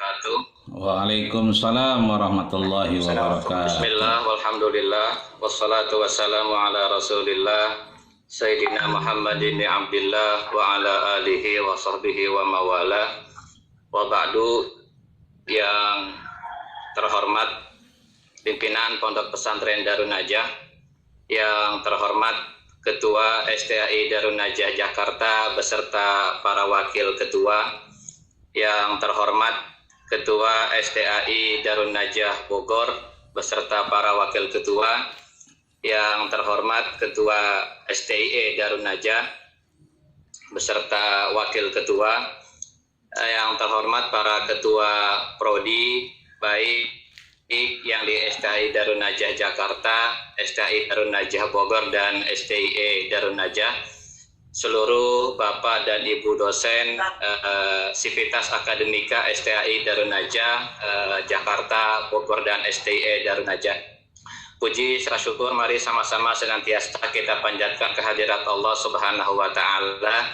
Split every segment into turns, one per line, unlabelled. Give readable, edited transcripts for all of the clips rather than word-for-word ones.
wabarakatuh.
Waalaikumsalam warahmatullahi wabarakatuh.
Bismillah, walhamdulillah, wassalatu wassalamu ala rasulillah Sayyidina Muhammadin Abdillah wa ala alihi wa sahbihi wa mawala. Wa ba'du. Yang terhormat pimpinan Pondok Pesantren Darun Najah, yang terhormat Ketua STAI Darun Najah Jakarta beserta para wakil ketua, yang terhormat Ketua STAI Darun Najah Bogor beserta para wakil ketua, yang terhormat Ketua STIE Darun Najah beserta wakil ketua, yang terhormat para ketua prodi baik yang di STAI Darun Najah Jakarta, STAI Darun Najah Bogor, dan STIE Darun Najah, seluruh Bapak dan Ibu dosen Sivitas Akademika STAI Darun Najah Jakarta, Bogor, dan STIE Darun Najah. Puji serta syukur mari sama-sama senantiasa kita panjatkan kehadirat Allah Subhanahu wa Ta'ala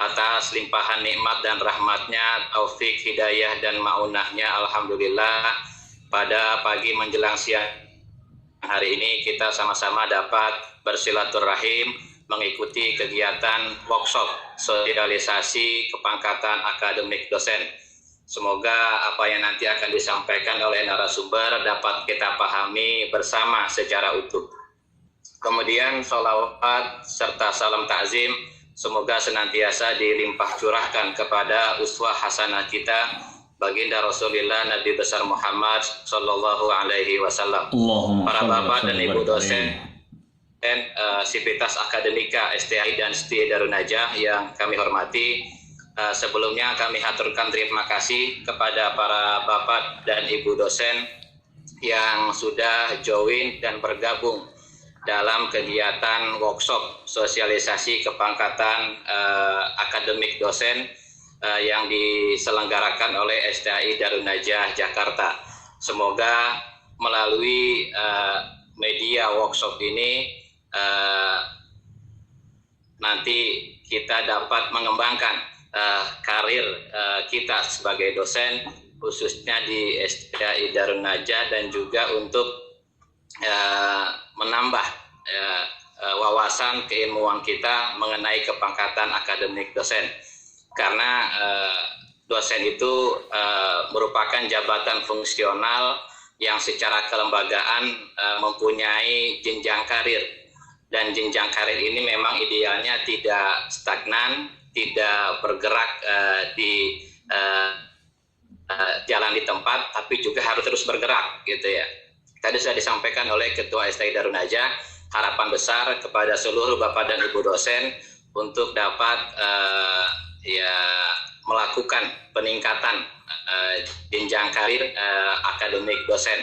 atas limpahan nikmat dan rahmatnya, taufik, hidayah, dan maunahnya. Alhamdulillah, pada pagi menjelang siang hari ini kita sama-sama dapat bersilaturahim mengikuti kegiatan workshop sosialisasi kepangkatan akademik dosen. Semoga apa yang nanti akan disampaikan oleh narasumber dapat kita pahami bersama secara utuh. Kemudian sholawat serta salam takzim semoga senantiasa dilimpah curahkan kepada uswah hasanah kita, baginda Rasulullah Nabi besar Muhammad Sallallahu Alaihi Wasallam. Para bapak dan ibu dosen dan Sivitas Akademika STAI dan STIE Darun Najah yang kami hormati, sebelumnya kami haturkan terima kasih kepada para bapak dan ibu dosen yang sudah join dan bergabung dalam kegiatan workshop sosialisasi kepangkatan akademik dosen yang diselenggarakan oleh STAI Darun Najah Jakarta. Semoga melalui media workshop ini nanti kita dapat mengembangkan karir kita sebagai dosen, khususnya di STAI Darun Najah, dan juga untuk menambah wawasan keilmuan kita mengenai kepangkatan akademik dosen. Karena dosen itu merupakan jabatan fungsional yang secara kelembagaan mempunyai jenjang karir, dan jenjang karir ini memang idealnya tidak stagnan, tidak bergerak di jalan di tempat, tapi juga harus terus bergerak, gitu ya. Tadi sudah disampaikan oleh Ketua STAI Darun Najah, harapan besar kepada seluruh Bapak dan Ibu dosen untuk dapat melakukan peningkatan jenjang karir akademik dosen,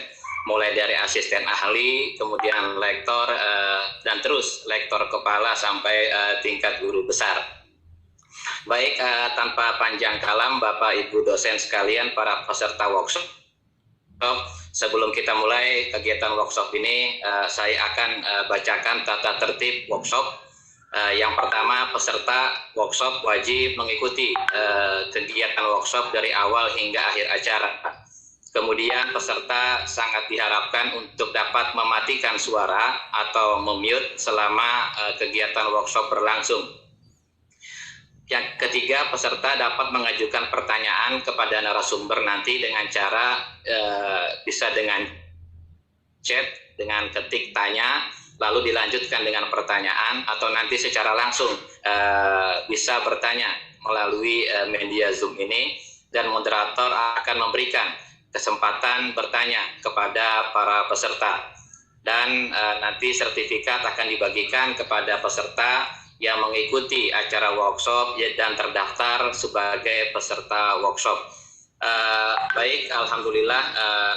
mulai dari asisten ahli, kemudian lektor, dan terus lektor kepala sampai tingkat guru besar. Baik, tanpa panjang kalam Bapak Ibu dosen sekalian, para peserta workshop, sebelum kita mulai kegiatan workshop ini, saya akan bacakan tata tertib workshop. Yang pertama, peserta workshop wajib mengikuti kegiatan workshop dari awal hingga akhir acara. Kemudian peserta sangat diharapkan untuk dapat mematikan suara atau memute selama kegiatan workshop berlangsung. Yang ketiga, peserta dapat mengajukan pertanyaan kepada narasumber nanti dengan cara bisa dengan chat, dengan ketik tanya, lalu dilanjutkan dengan pertanyaan, atau nanti secara langsung bisa bertanya melalui media Zoom ini, dan moderator akan memberikan kesempatan bertanya kepada para peserta. Dan nanti sertifikat akan dibagikan kepada peserta yang mengikuti acara workshop dan terdaftar sebagai peserta workshop. Baik, alhamdulillah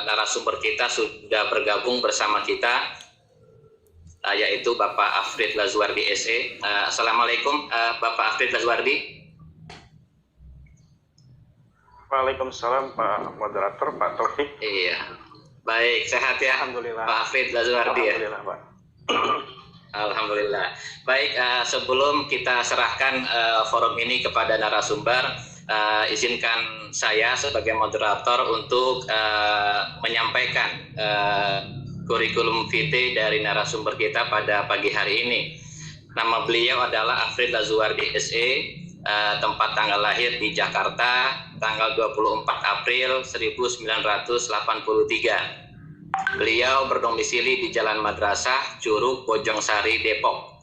narasumber kita sudah bergabung bersama kita, yaitu Bapak Afrid Lazwardi SE. Assalamualaikum Bapak Afrid Lazwardi.
Waalaikumsalam Pak Moderator, Pak Taufik.
Iya, baik, sehat ya.
Alhamdulillah.
Pak Afrid Lazwardi ya.
Alhamdulillah Pak.
Alhamdulillah. Baik, sebelum kita serahkan forum ini kepada narasumber, izinkan saya sebagai moderator untuk menyampaikan kurikulum vitae dari narasumber kita pada pagi hari ini. Nama beliau adalah Afrid Lazuardi SE, tempat tanggal lahir di Jakarta, tanggal 24 April 1983. Beliau berdomisili di Jalan Madrasah, Curug, Bojongsari, Depok.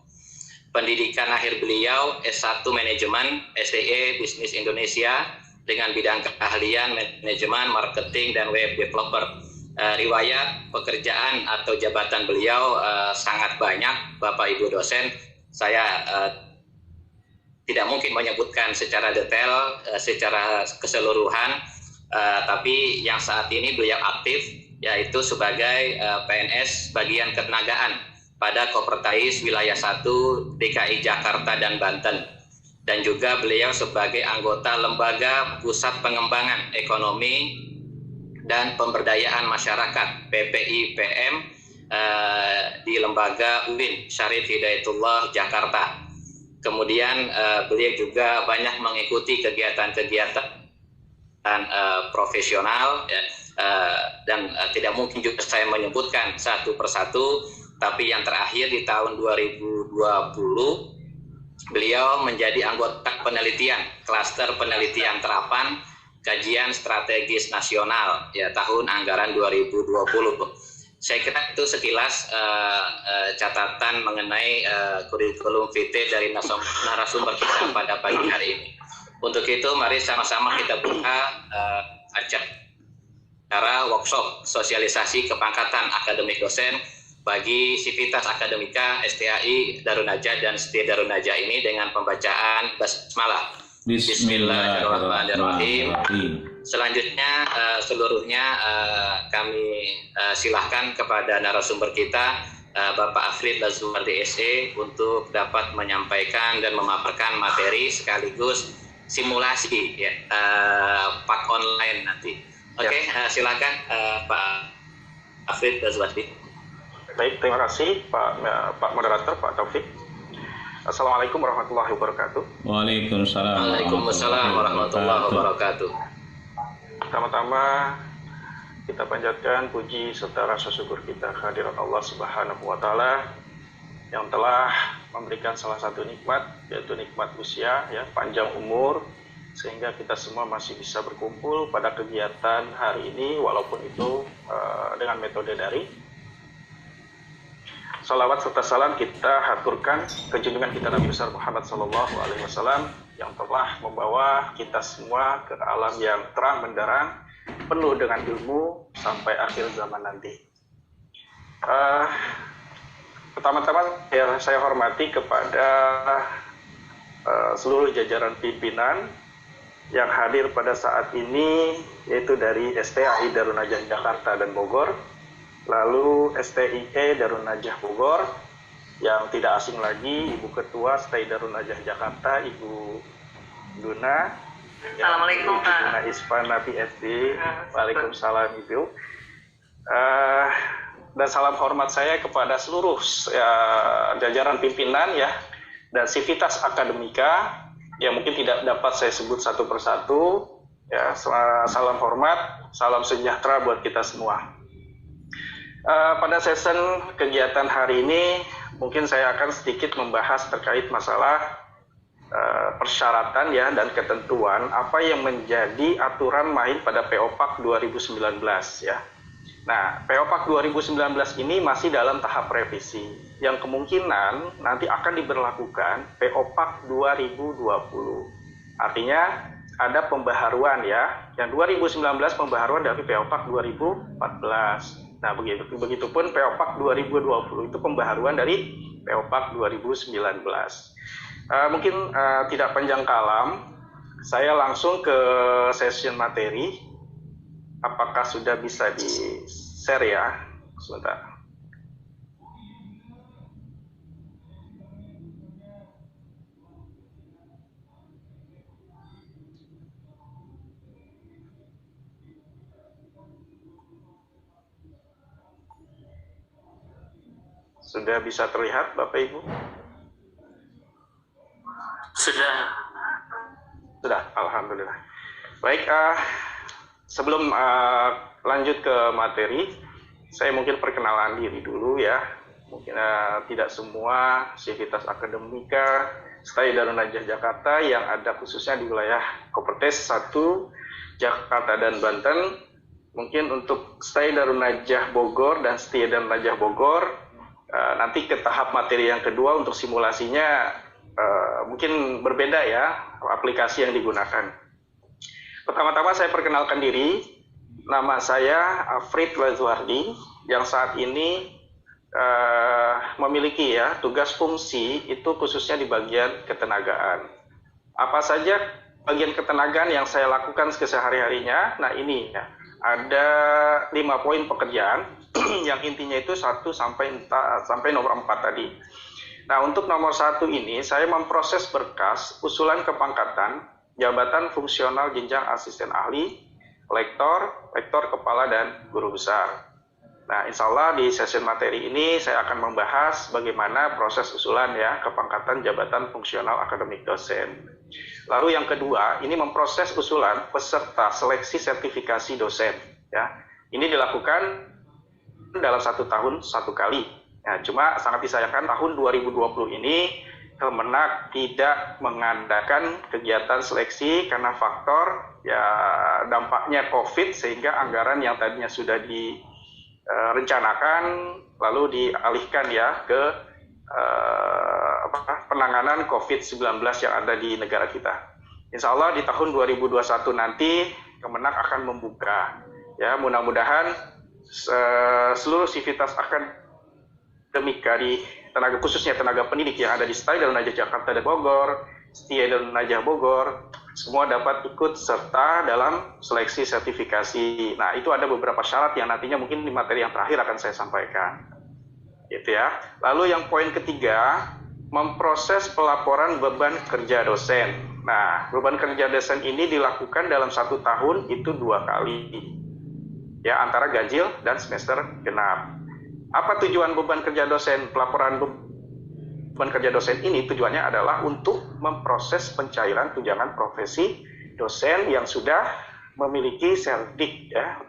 Pendidikan akhir beliau S1 Manajemen, SDE Bisnis Indonesia dengan bidang keahlian manajemen, marketing, dan web developer. Riwayat pekerjaan atau jabatan beliau sangat banyak, Bapak Ibu dosen. Saya tidak mungkin menyebutkan secara detail, secara keseluruhan, tapi yang saat ini beliau aktif yaitu sebagai PNS bagian ketenagaan pada Kopertais Wilayah 1 DKI Jakarta dan Banten, dan juga beliau sebagai anggota Lembaga Pusat Pengembangan Ekonomi dan Pemberdayaan Masyarakat PPIPM di Lembaga UIN Syarif Hidayatullah Jakarta. Kemudian beliau juga banyak mengikuti kegiatan-kegiatan profesional ya, dan tidak mungkin juga saya menyebutkan satu persatu. Tapi yang terakhir di tahun 2020 beliau menjadi anggota penelitian klaster penelitian terapan kajian strategis nasional ya tahun anggaran 2020. Saya kira itu sekilas catatan mengenai kurikulum vitae dari narasumber kita pada pagi hari ini. Untuk itu mari sama-sama kita buka acara workshop sosialisasi kepangkatan akademik dosen bagi Sivitas Akademika STAI Darun Najah dan Setia Darun Najah ini dengan pembacaan basmalah. Bismillahirrahmanirrahim. Selanjutnya seluruhnya kami silahkan kepada narasumber kita Bapak Afrid Lazuardi SE untuk dapat menyampaikan dan memaparkan materi sekaligus simulasi ya, Pak online nanti. Oke, silakan Pak Afrid Lazuardi.
Baik, terima kasih Pak Moderator, Pak Taufik. Assalamualaikum warahmatullahi wabarakatuh.
Waalaikumsalam.
Waalaikumsalam warahmatullahi wabarakatuh.
Pertama-tama kita panjatkan puji serta rasa syukur kita kehadirat Allah Subhanahu wa Ta'ala yang telah memberikan salah satu nikmat, yaitu nikmat usia, ya, panjang umur, sehingga kita semua masih bisa berkumpul pada kegiatan hari ini, walaupun itu dengan metode daring. Salawat serta salam kita haturkan ke junjungan kita Nabi besar Muhammad SAW yang telah membawa kita semua ke alam yang terang benderang, penuh dengan ilmu sampai akhir zaman nanti. Pertama-tama saya hormati kepada seluruh jajaran pimpinan yang hadir pada saat ini, yaitu dari STAI Darun Najah Jakarta dan Bogor, lalu STIE Darun Najah Bogor, yang tidak asing lagi Ibu Ketua STI Darun Najah Jakarta, Ibu Duna.
Assalamualaikum Pak.
Duna Isfana PhD. Waalaikumsalam Ibu. Dan salam hormat saya kepada seluruh jajaran pimpinan ya dan Sivitas Akademika yang mungkin tidak dapat saya sebut satu persatu. Ya, salam hormat, salam sejahtera buat kita semua. Pada session kegiatan hari ini mungkin saya akan sedikit membahas terkait masalah persyaratan ya dan ketentuan apa yang menjadi aturan main pada POPAK 2019 ya. Nah, POPAK 2019 ini masih dalam tahap revisi yang kemungkinan nanti akan diberlakukan POPAK 2020. Artinya ada pembaharuan ya. Yang 2019 pembaharuan dari POPAK 2014. Nah, begitupun POPAK 2020 itu pembaharuan dari POPAK 2019. Mungkin tidak panjang kalam, saya langsung ke session materi. Apakah sudah bisa di-share ya? Sebentar. Sudah bisa terlihat Bapak Ibu?
Sudah.
Sudah, Alhamdulillah. Baik, sebelum lanjut ke materi, saya mungkin perkenalan diri dulu ya. Mungkin tidak semua Sivitas Akademika Stay Darun Najah Jakarta yang ada khususnya di wilayah Kopertes 1, Jakarta dan Banten. Mungkin untuk Stay Darun Najah Bogor dan Stay Darun Najah Bogor, nanti ke tahap materi yang kedua untuk simulasinya mungkin berbeda ya aplikasi yang digunakan. Pertama-tama saya perkenalkan diri, nama saya Afrid Wazuardi yang saat ini memiliki ya tugas fungsi itu khususnya di bagian ketenagaan. Apa saja bagian ketenagaan yang saya lakukan kesehari-harinya? Nah ini ya, ada 5 poin pekerjaan yang intinya itu 1 sampai nomor 4 tadi. Nah, untuk nomor 1 ini, saya memproses berkas usulan kepangkatan, jabatan fungsional jenjang asisten ahli, lektor kepala, dan guru besar. Nah, insya Allah di sesi materi ini saya akan membahas bagaimana proses usulan ya kepangkatan jabatan fungsional akademik dosen. Lalu yang kedua, ini memproses usulan peserta seleksi sertifikasi dosen. Ya, ini dilakukan dalam 1 tahun 1 kali. Ya, cuma sangat disayangkan tahun 2020 ini Kemenak tidak mengadakan kegiatan seleksi karena faktor ya dampaknya COVID, sehingga anggaran yang tadinya sudah direncanakan lalu dialihkan ya ke penanganan COVID-19 yang ada di negara kita. Insya Allah di tahun 2021 nanti Kemenak akan membuka. Ya, mudah-mudahan seluruh Sivitas Akademika di tenaga khususnya tenaga pendidik yang ada di Stay Darun Najah Jakarta dan Bogor, Stay Darun Najah Bogor, semua dapat ikut serta dalam seleksi sertifikasi. Nah, itu ada beberapa syarat yang nantinya mungkin di materi yang terakhir akan saya sampaikan. Gitu ya. Lalu yang poin ketiga, memproses pelaporan beban kerja dosen. Nah, beban kerja dosen ini dilakukan dalam 1 tahun itu 2 kali. Ya, antara ganjil dan semester genap. Apa tujuan beban kerja dosen? Pelaporan beban kerja dosen ini tujuannya adalah untuk memproses pencairan tunjangan profesi dosen yang sudah memiliki serdik ya,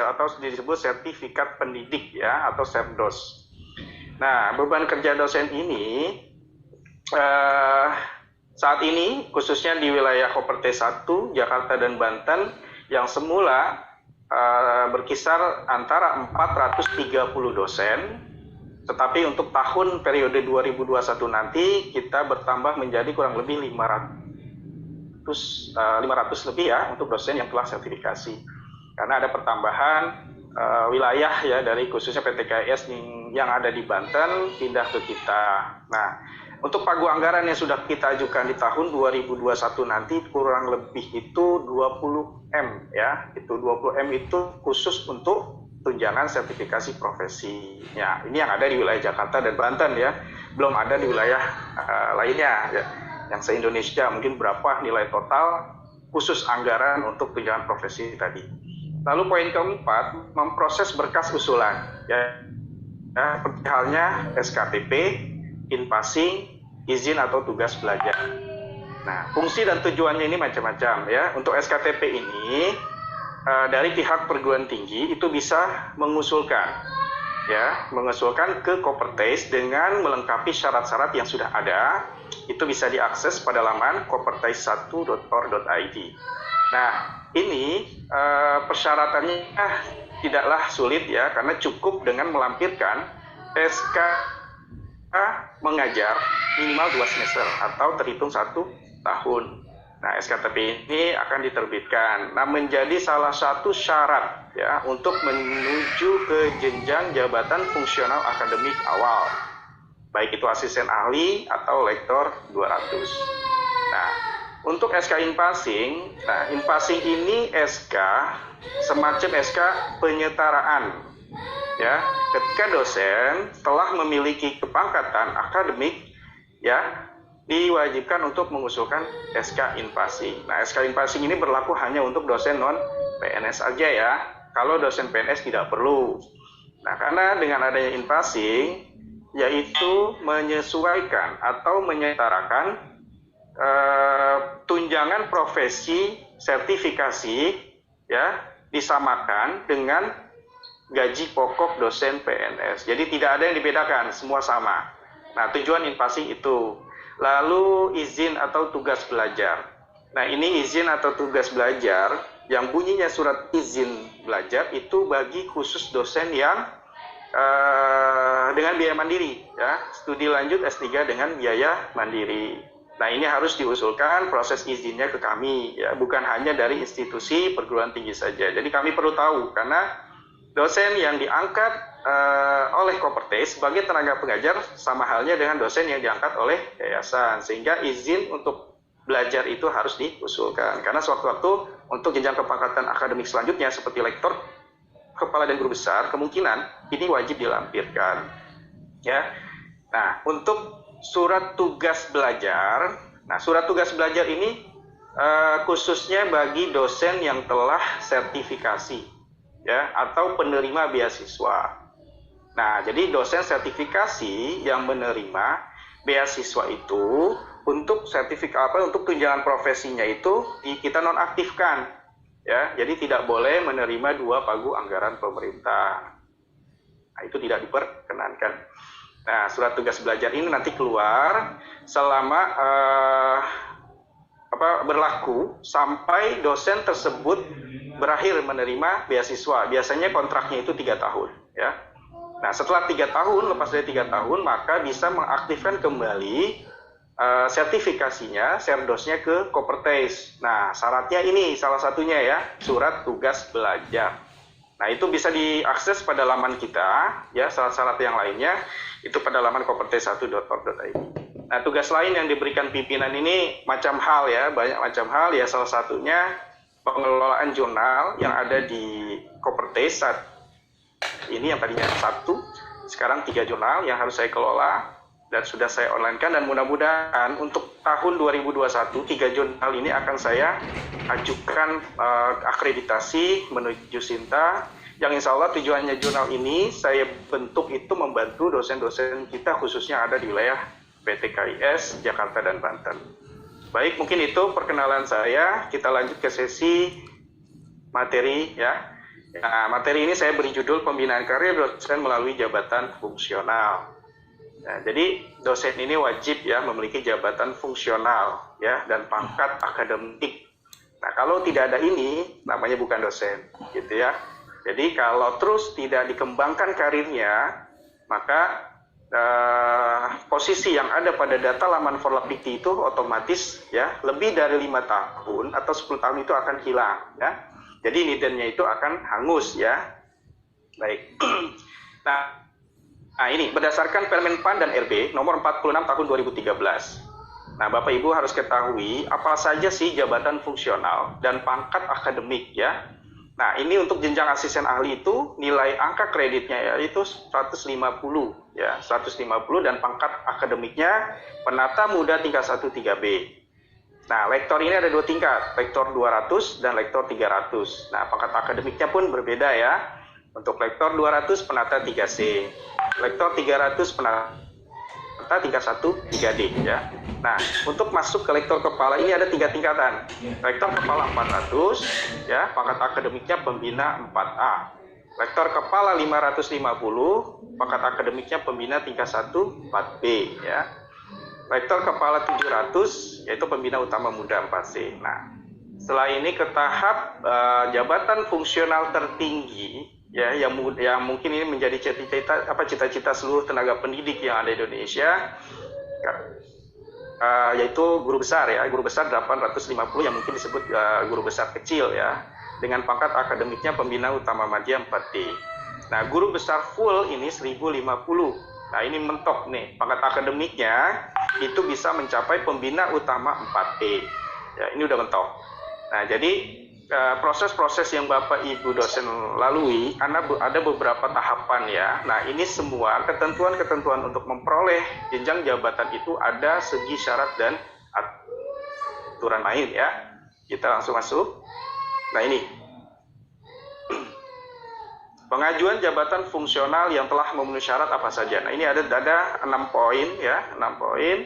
atau disebut sertifikat pendidik ya, atau serdos. Nah, beban kerja dosen ini saat ini khususnya di wilayah Kopertes 1, Jakarta dan Banten yang semula berkisar antara 430 dosen, tetapi untuk tahun periode 2021 nanti kita bertambah menjadi kurang lebih 500 lebih ya untuk dosen yang telah sertifikasi. Karena ada pertambahan wilayah ya dari khususnya PTKIS yang ada di Banten pindah ke kita. Nah, untuk pagu anggaran yang sudah kita ajukan di tahun 2021 nanti kurang lebih itu 20M ya. Itu 20M itu khusus untuk tunjangan sertifikasi profesinya. Ini yang ada di wilayah Jakarta dan Banten ya. Belum ada di wilayah lainnya ya. Yang se-Indonesia mungkin berapa nilai total khusus anggaran untuk tunjangan profesi tadi. Lalu poin keempat, memproses berkas usulan ya. Seperti halnya SKTP, in-passing, izin atau tugas belajar. Nah, fungsi dan tujuannya ini macam-macam ya. Untuk SKTP ini dari pihak perguruan tinggi itu bisa mengusulkan ke Kopertes dengan melengkapi syarat-syarat yang sudah ada. Itu bisa diakses pada laman kopertes1.or.id. Nah, ini persyaratannya tidaklah sulit ya, karena cukup dengan melampirkan SK mengajar minimal 2 semester atau terhitung 1 tahun. Nah, SKTP ini akan diterbitkan. Nah, menjadi salah satu syarat ya untuk menuju ke jenjang jabatan fungsional akademik awal. Baik itu asisten ahli atau lektor 200. Nah, untuk SK in-passing, nah in-passing ini SK semacam SK penyetaraan. Ya, ketika dosen telah memiliki kepangkatan akademik, ya diwajibkan untuk mengusulkan SK in-passing. Nah, SK in-passing ini berlaku hanya untuk dosen non PNS saja ya. Kalau dosen PNS tidak perlu. Nah, karena dengan adanya in-passing, yaitu menyesuaikan atau menyetarakan tunjangan profesi sertifikasi ya disamakan dengan gaji pokok dosen PNS. Jadi tidak ada yang dibedakan, semua sama. Nah, tujuan invasi itu. Lalu izin atau tugas belajar. Nah, ini izin atau tugas belajar yang bunyinya surat izin belajar itu bagi khusus dosen yang dengan biaya mandiri, ya, studi lanjut S3 dengan biaya mandiri. Nah, ini harus diusulkan proses izinnya ke kami, ya, bukan hanya dari institusi perguruan tinggi saja. Jadi kami perlu tahu karena dosen yang diangkat oleh Kopertes sebagai tenaga pengajar sama halnya dengan dosen yang diangkat oleh yayasan, sehingga izin untuk belajar itu harus diusulkan. Karena sewaktu-waktu untuk jenjang kepangkatan akademik selanjutnya seperti lektor, kepala dan guru besar, kemungkinan ini wajib dilampirkan. Ya. Nah, untuk surat tugas belajar, surat tugas belajar ini khususnya bagi dosen yang telah sertifikasi, ya, atau penerima beasiswa. Nah, jadi dosen sertifikasi yang menerima beasiswa itu untuk sertifikat untuk tunjangan profesinya itu kita nonaktifkan, ya. Jadi tidak boleh menerima 2 pagu anggaran pemerintah. Nah, itu tidak diperkenankan. Nah, surat tugas belajar ini nanti keluar selama berlaku sampai dosen tersebut berakhir menerima beasiswa. Biasanya kontraknya itu 3 tahun, ya. Nah, setelah 3 tahun, lepas dari 3 tahun, maka bisa mengaktifkan kembali sertifikasinya, serdosnya ke Kopertes. Nah, syaratnya ini salah satunya ya, surat tugas belajar. Nah, itu bisa diakses pada laman kita, ya. Syarat-syarat yang lainnya itu pada laman kopertes1.org.id. Nah, tugas lain yang diberikan pimpinan ini macam hal ya, banyak macam hal ya. Salah satunya pengelolaan jurnal yang ada di Kopertes saat ini yang tadinya 1, sekarang 3 jurnal yang harus saya kelola dan sudah saya online-kan, dan mudah-mudahan untuk tahun 2021 3 jurnal ini akan saya ajukan akreditasi menuju Sinta, yang insya Allah tujuannya jurnal ini saya bentuk itu membantu dosen-dosen kita khususnya ada di wilayah PTKIS Jakarta dan Banten. Baik, mungkin itu perkenalan saya. Kita lanjut ke sesi materi ya. Nah, materi ini saya beri judul pembinaan karir dosen melalui jabatan fungsional. Nah, jadi dosen ini wajib ya memiliki jabatan fungsional ya dan pangkat akademik. Nah, kalau tidak ada ini namanya bukan dosen, gitu ya. Jadi kalau terus tidak dikembangkan karirnya, maka posisi yang ada pada data laman Forlapdikti itu otomatis ya lebih dari 5 tahun atau 10 tahun itu akan hilang ya. Jadi nidennya itu akan hangus ya. Baik. Nah, ini berdasarkan Permenpan dan RB nomor 46 tahun 2013. Nah, Bapak Ibu harus ketahui apa saja sih jabatan fungsional dan pangkat akademik ya. Nah, ini untuk jenjang asisten ahli itu nilai angka kreditnya yaitu 150 ya, 150, dan pangkat akademiknya penata muda tingkat 1 3B. Nah, lektor ini ada 2 tingkat, lektor 200 dan lektor 300. Nah, pangkat akademiknya pun berbeda ya. Untuk lektor 200 penata 3C, lektor 300 penata tingkat 1 3D ya. Nah, untuk masuk ke lektor kepala ini ada 3 tingkatan. Lektor kepala 400 ya, pangkat akademiknya pembina 4A. Lektor kepala 550, pangkat akademiknya pembina tingkat 1 4B ya. Lektor kepala 700 yaitu pembina utama muda 4C. Nah, setelah ini ke tahap jabatan fungsional tertinggi ya, yang mungkin ini menjadi cita-cita seluruh tenaga pendidik yang ada di Indonesia, yaitu guru besar ya, guru besar 850 yang mungkin disebut guru besar kecil ya, dengan pangkat akademiknya pembina utama madya 4D. Nah, guru besar full ini 1050. Nah, ini mentok nih, pangkat akademiknya itu bisa mencapai pembina utama 4D. Ya, ini udah mentok. Nah, jadi proses-proses yang Bapak Ibu dosen lalui ada beberapa tahapan ya. Nah, ini semua ketentuan-ketentuan untuk memperoleh jenjang jabatan itu ada segi syarat dan aturan main ya. Kita langsung masuk. Nah, ini pengajuan jabatan fungsional yang telah memenuhi syarat apa saja. Nah, ini ada 6 poin ya, 6 poin.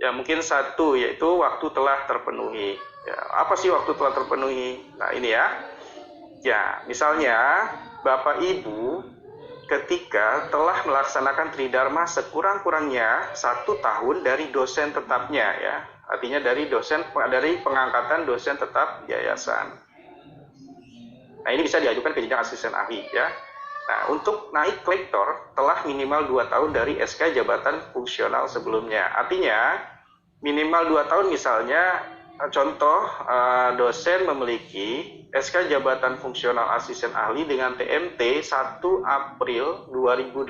Ya, mungkin 1 yaitu waktu telah terpenuhi. Ya, apa sih waktu telah terpenuhi? Nah, ini ya. Ya, misalnya Bapak Ibu ketika telah melaksanakan tridharma sekurang-kurangnya 1 tahun dari dosen tetapnya ya. Artinya dari pengangkatan dosen tetap yayasan. Nah, ini bisa diajukan ke jenjang asisten ahli ya. Nah, untuk naik lektor telah minimal 2 tahun dari SK jabatan fungsional sebelumnya. Artinya minimal 2 tahun, misalnya contoh dosen memiliki SK jabatan fungsional asisten ahli dengan TMT 1 April 2018,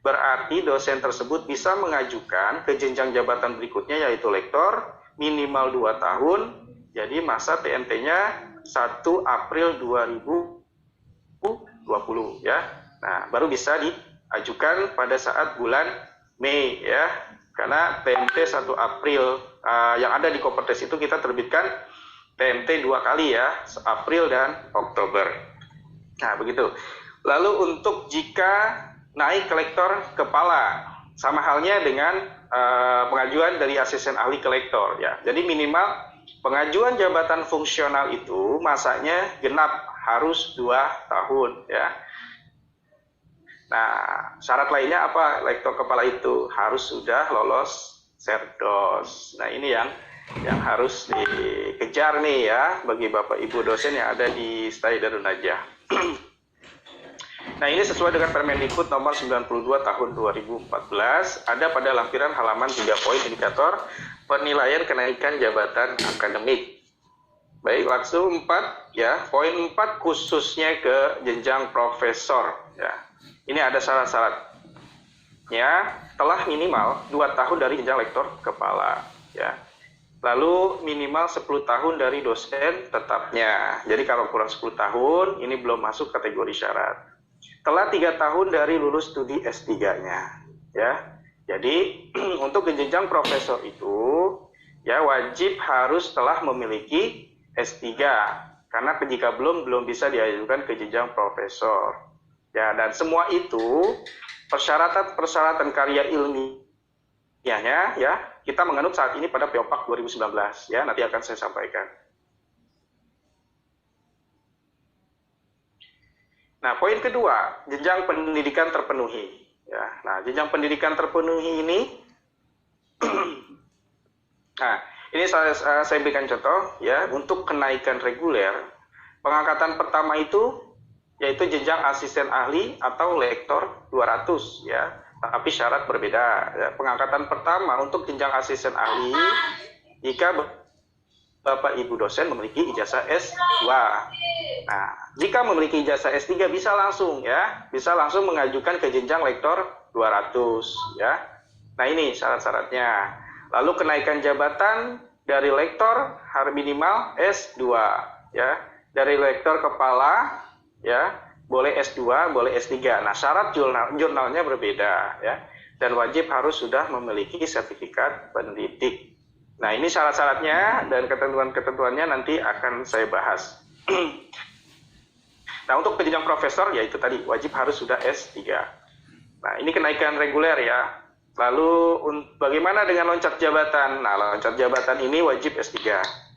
berarti dosen tersebut bisa mengajukan ke jenjang jabatan berikutnya yaitu lektor minimal 2 tahun. Jadi masa TMT-nya 1 April 2020 ya. Nah, baru bisa diajukan pada saat bulan Mei ya. Karena TMT 1 April yang ada di Koperdes itu kita terbitkan TMT 2 kali ya, April dan Oktober. Nah, begitu. Lalu untuk jika naik ke lektor kepala, sama halnya dengan pengajuan dari asisten ahli ke lektor ya. Jadi minimal pengajuan jabatan fungsional itu masanya genap, harus 2 tahun ya. Nah, syarat lainnya apa? Lektor kepala itu harus sudah lolos Serdos. Nah, ini yang harus dikejar nih ya bagi Bapak Ibu dosen yang ada di STAI Darun Najah. Nah, ini sesuai dengan Permendikbud nomor 92 tahun 2014, ada pada lampiran halaman 3 poin indikator penilaian kenaikan jabatan akademik. Baik, langsung 4 ya. Poin 4 khususnya ke jenjang profesor ya. Ini ada syarat-syaratnya, telah minimal 2 tahun dari jenjang lektor kepala ya. Lalu minimal 10 tahun dari dosen tetapnya. Jadi kalau kurang 10 tahun ini belum masuk kategori syarat. Telah 3 tahun dari lulus studi S3-nya ya. Jadi untuk jenjang profesor itu ya wajib harus telah memiliki S3, karena jika belum bisa diajukan ke jenjang profesor. Ya, dan semua itu persyaratan karya ilmiahnya ya kita menganut saat ini pada POPAK 2019 ya, nanti akan saya sampaikan. Nah, poin kedua, jenjang pendidikan terpenuhi ya. Nah, jenjang pendidikan terpenuhi ini nah, ini saya berikan contoh ya, untuk kenaikan reguler pengangkatan pertama itu yaitu jenjang asisten ahli atau lektor 200 ya, tapi syarat berbeda ya. Pengangkatan pertama untuk jenjang asisten ahli jika Bapak Ibu dosen memiliki ijazah S2. Nah, jika memiliki ijazah S3 bisa langsung mengajukan ke jenjang lektor 200 ya. Nah, ini syarat-syaratnya. Lalu kenaikan jabatan dari lektor harus minimal S2 ya. Dari lektor kepala ya, boleh S2, boleh S3. Nah, syarat jurnalnya berbeda ya. Dan wajib harus sudah memiliki sertifikat pendidik. Nah, ini syarat-syaratnya dan ketentuan-ketentuannya nanti akan saya bahas. Nah, untuk jenjang profesor yaitu tadi wajib harus sudah S3. Nah, ini kenaikan reguler ya. Lalu bagaimana dengan loncat jabatan? Nah, loncat jabatan ini wajib S3.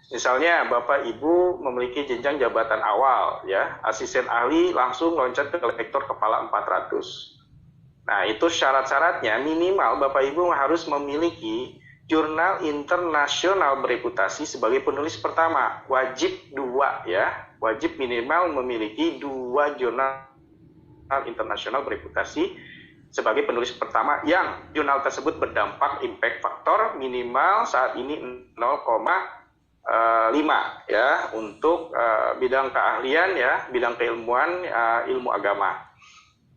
Misalnya Bapak Ibu memiliki jenjang jabatan awal ya, asisten ahli langsung loncat ke lektor kepala 400. Nah, itu syarat-syaratnya minimal Bapak Ibu harus memiliki jurnal internasional bereputasi sebagai penulis pertama. Wajib 2 ya. Wajib minimal memiliki 2 jurnal internasional bereputasi sebagai penulis pertama yang jurnal tersebut berdampak impact faktor minimal saat ini 0,5 ya untuk bidang keahlian ya, bidang keilmuan ilmu agama.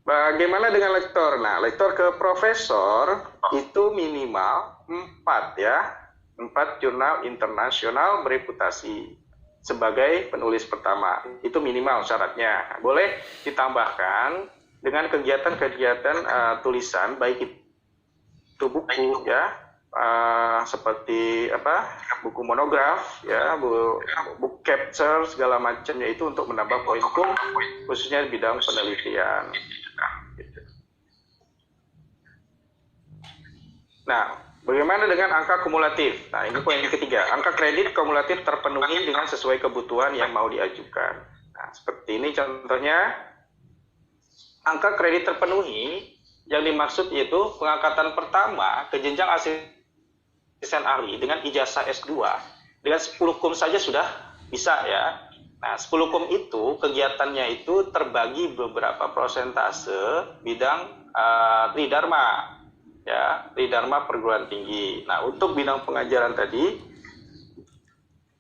Bagaimana dengan lektor? Nah, lektor ke profesor itu minimal 4 ya, 4 jurnal internasional bereputasi sebagai penulis pertama. Itu minimal syaratnya. Boleh ditambahkan dengan kegiatan-kegiatan tulisan, baik itu buku ya, seperti buku monograf ya, buku capture segala macamnya, itu untuk menambah poin hukum khususnya di bidang penelitian. Nah, bagaimana dengan angka kumulatif? Nah, ini poin ketiga. Angka kredit kumulatif terpenuhi dengan sesuai kebutuhan yang mau diajukan. Nah, seperti ini contohnya. Angka kredit terpenuhi yang dimaksud yaitu pengangkatan pertama ke jenjang asisten ahli dengan ijazah S2 dengan 10 kum saja sudah bisa ya. Nah, 10 kum itu kegiatannya itu terbagi beberapa persentase bidang tridharma ya, tridharma perguruan tinggi. Nah, untuk bidang pengajaran tadi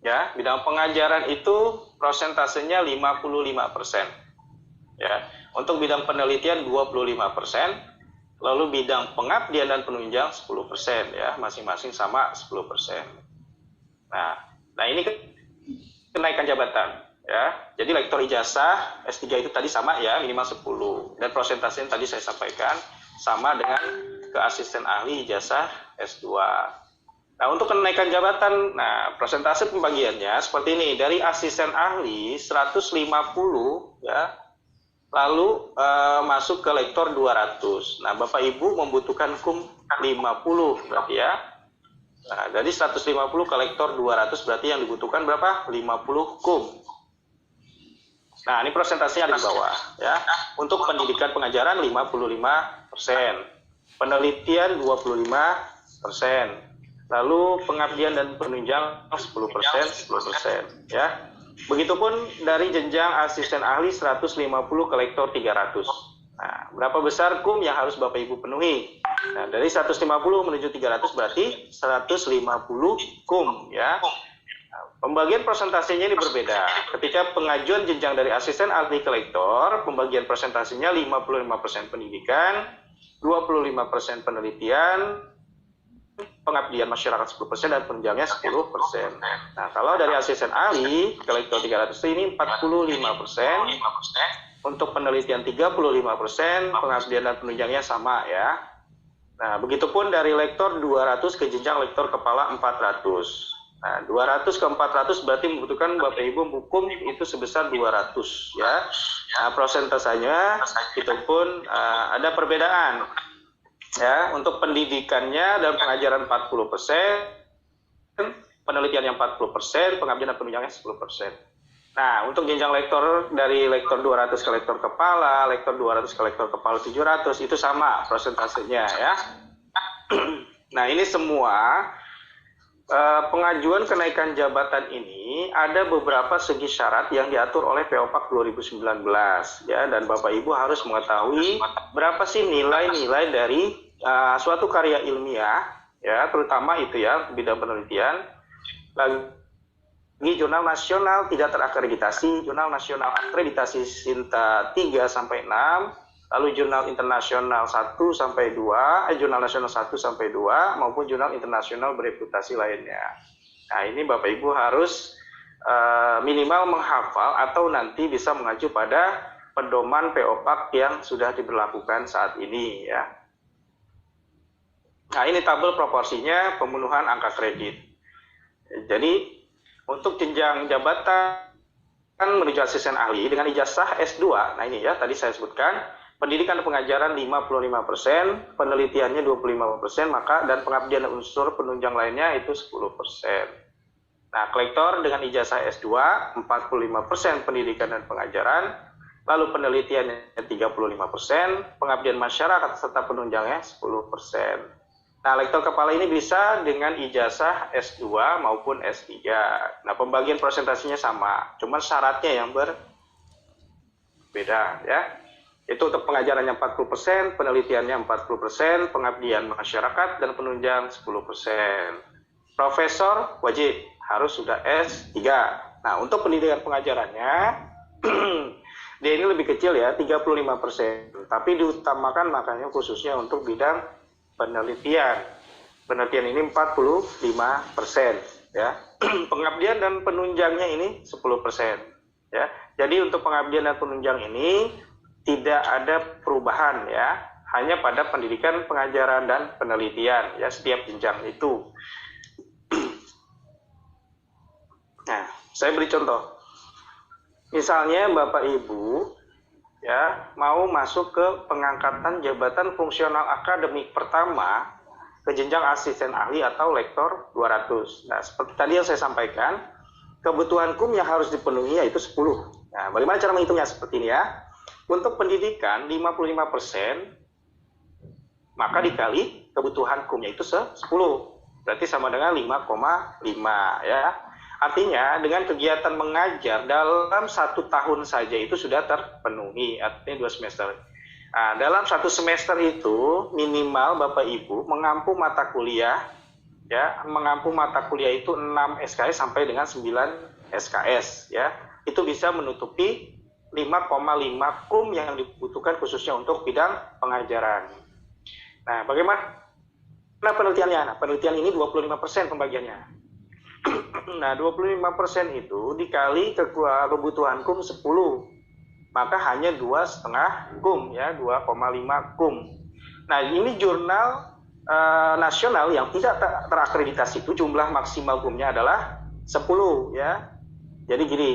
ya, bidang pengajaran itu prosentasenya 55% ya. Untuk bidang penelitian 25%, lalu bidang pengabdian dan penunjang 10% ya, masing-masing sama 10%. Nah ini kenaikan jabatan ya. Jadi lektor ijazah S3 itu tadi sama ya, minimal 10, dan persentasenya tadi saya sampaikan sama dengan ke asisten ahli ijazah S2. Nah, untuk kenaikan jabatan, nah persentase pembagiannya seperti ini. Dari asisten ahli 150 ya, lalu masuk ke lektor 200. Nah, Bapak Ibu membutuhkan kum 50 berarti ya. Nah, dari 150 ke lektor 200 berarti yang dibutuhkan berapa? 50 kum. Nah, ini persentasenya ada di bawah ya. Untuk pendidikan pengajaran 55%, penelitian 25%, lalu pengabdian dan penunjang 10% ya. Begitupun dari jenjang asisten ahli 150 ke lektor 300. Nah, berapa besar kum yang harus Bapak Ibu penuhi? Nah, dari 150 menuju 300 berarti 150 kum ya. Nah, pembagian persentasenya ini berbeda. Ketika pengajuan jenjang dari asisten ahli ke lektor, pembagian persentasenya 55% pendidikan, 25% penelitian, pengabdian masyarakat 10% dan penunjangnya 10%. Nah, kalau dari asisten ahli ke lektor 300 ini 45%, untuk penelitian 35%, pengabdian dan penunjangnya sama ya. Nah, begitupun dari lektor 200 ke jenjang lektor kepala 400. Nah, 200 ke 400 berarti membutuhkan Bapak Ibu hukum itu sebesar 200 ya. Nah, persentasenya itu pun ada perbedaan. Ya, untuk pendidikannya dan pengajaran 40%, penelitiannya 40%, pengabdian dan penunjangnya 10%. Nah, untuk jenjang lektor dari lektor 200 ke lektor kepala, lektor 200 ke lektor kepala 700 itu sama persentasenya ya. Nah, ini semua pengajuan kenaikan jabatan ini ada beberapa segi syarat yang diatur oleh POPAK 2019 ya, dan Bapak Ibu harus mengetahui berapa sih nilai-nilai dari suatu karya ilmiah ya, terutama itu ya bidang penelitian. Lagi jurnal nasional tidak terakreditasi, jurnal nasional akreditasi SINTA 3 sampai 6, lalu jurnal internasional 1 sampai 2, jurnal nasional 1 sampai 2 maupun jurnal internasional bereputasi lainnya. Nah, ini Bapak Ibu harus minimal menghafal atau nanti bisa mengacu pada pedoman POPAK yang sudah diberlakukan saat ini ya. Nah, ini tabel proporsinya pemenuhan angka kredit. Jadi untuk jenjang jabatan menuju asisten ahli dengan ijazah S2, nah ini ya tadi saya sebutkan, pendidikan pengajaran 55%, penelitiannya 25%, maka dan pengabdian unsur penunjang lainnya itu 10%. Nah, kolektor dengan ijazah S2 45% pendidikan dan pengajaran, lalu penelitiannya 35%, pengabdian masyarakat serta penunjangnya 10%. Nah, lektor kepala ini bisa dengan ijazah S2 maupun S3. Nah, pembagian presentasinya sama, cuma syaratnya yang berbeda ya. Itu untuk pengajarannya 40%, penelitiannya 40%, pengabdian masyarakat dan penunjang 10%. Profesor wajib harus sudah S3. Nah, untuk pendidikan pengajarannya dia ini lebih kecil ya, 35%. Tapi diutamakan makanya khususnya untuk bidang penelitian. Penelitian ini 45% ya. Pengabdian dan penunjangnya ini 10% ya. Jadi untuk pengabdian dan penunjang ini tidak ada perubahan ya, hanya pada pendidikan, pengajaran dan penelitian ya, setiap jenjang itu. Nah, saya beri contoh. Misalnya Bapak Ibu ya mau masuk ke pengangkatan jabatan fungsional akademik pertama ke jenjang asisten ahli atau lektor 200. Nah, seperti tadi yang saya sampaikan, kebutuhan KUM yang harus dipenuhi yaitu 10. Nah, bagaimana cara menghitungnya seperti ini ya? Untuk pendidikan 55%, maka dikali kebutuhan KUM yaitu 10. Berarti sama dengan 5,5 ya. Artinya dengan kegiatan mengajar dalam 1 tahun saja itu sudah terpenuhi, artinya 2 semester. Nah, dalam 1 semester itu minimal Bapak Ibu mengampu mata kuliah ya, mengampu mata kuliah itu 6 SKS sampai dengan 9 SKS ya. Itu bisa menutupi 5,5 KUM yang dibutuhkan khususnya untuk bidang pengajaran. Nah, bagaimana penelitiannya? Nah, penelitian ini 25% pembagiannya. Nah, 25% itu dikali kebutuhan KUM 10, maka hanya 2,5 KUM ya, 2,5 KUM. Nah, ini jurnal nasional yang tidak terakreditasi itu jumlah maksimal KUM-nya adalah 10 ya. Jadi gini,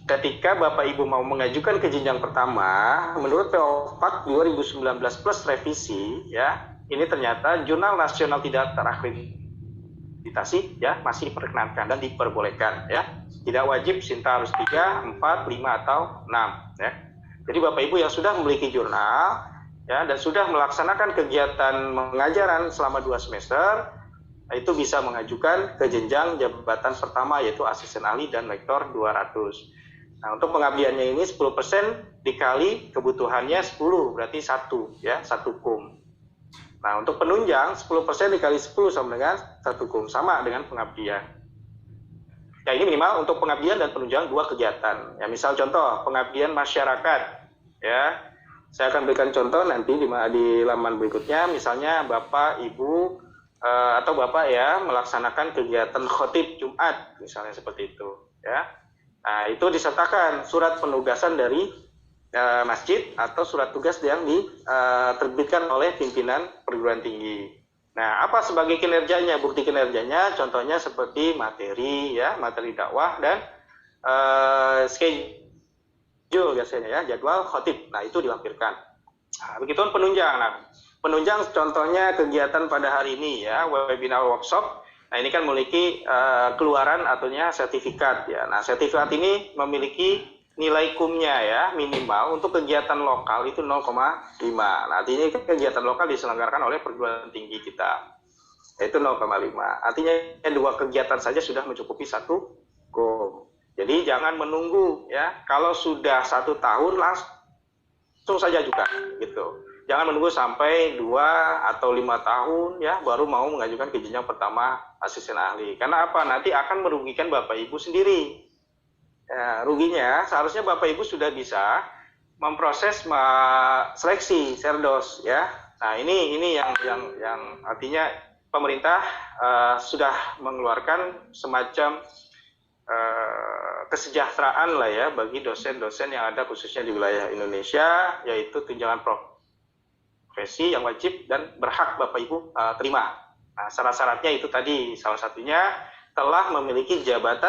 ketika Bapak Ibu mau mengajukan ke jenjang pertama, menurut PO4 2019 plus revisi ya, ini ternyata jurnal nasional tidak terakreditasi ya, masih diperkenankan dan diperbolehkan ya. Tidak wajib Sinta harus 3, 4, 5 atau 6 ya. Jadi Bapak Ibu yang sudah memiliki jurnal ya dan sudah melaksanakan kegiatan mengajaran selama 2 semester, itu bisa mengajukan ke jenjang jabatan pertama yaitu asisten ahli dan lektor 200. Nah, untuk pengabdiannya ini 10% dikali kebutuhannya 10, berarti 1 ya, 1 KUM. Nah, untuk penunjang 10% dikali 10 sama dengan 1 KUM, sama dengan pengabdian. Ya, ini minimal untuk pengabdian dan penunjang 2 kegiatan. Ya, misal contoh pengabdian masyarakat ya. Saya akan berikan contoh nanti di laman berikutnya, misalnya Bapak, Ibu atau Bapak ya melaksanakan kegiatan khotib Jumat, misalnya seperti itu ya. Nah, itu disertakan surat penugasan dari masjid atau surat tugas yang diterbitkan oleh pimpinan perguruan tinggi. Nah, apa sebagai kinerjanya, bukti kinerjanya? Contohnya seperti materi ya, materi dakwah dan schedule biasanya ya, jadwal khotib. Nah, itu dilampirkan. Nah, begituan penunjang. Nah, penunjang contohnya kegiatan pada hari ini ya, webinar workshop. Nah, ini kan memiliki keluaran artinya sertifikat ya. Nah, sertifikat ini memiliki nilai KUM-nya ya, minimal untuk kegiatan lokal itu 0,5. Nah, artinya kegiatan lokal diselenggarakan oleh perguruan tinggi kita. Yaitu 0,5. Artinya 2 kegiatan saja sudah mencukupi 1 KUM. Jadi jangan menunggu ya, kalau sudah 1 tahun langsung saja juga gitu. Jangan menunggu sampai 2 atau 5 tahun ya baru mau mengajukan ke jenjang pertama asisten ahli. Karena apa? Nanti akan merugikan Bapak Ibu sendiri. Ya, ruginya seharusnya Bapak Ibu sudah bisa memproses seleksi serdos ya. Nah, ini yang artinya pemerintah sudah mengeluarkan semacam kesejahteraan lah ya bagi dosen-dosen yang ada khususnya di wilayah Indonesia, yaitu tunjangan profesi yang wajib dan berhak Bapak Ibu terima. Nah, syarat-syaratnya itu tadi salah satunya telah memiliki jabatan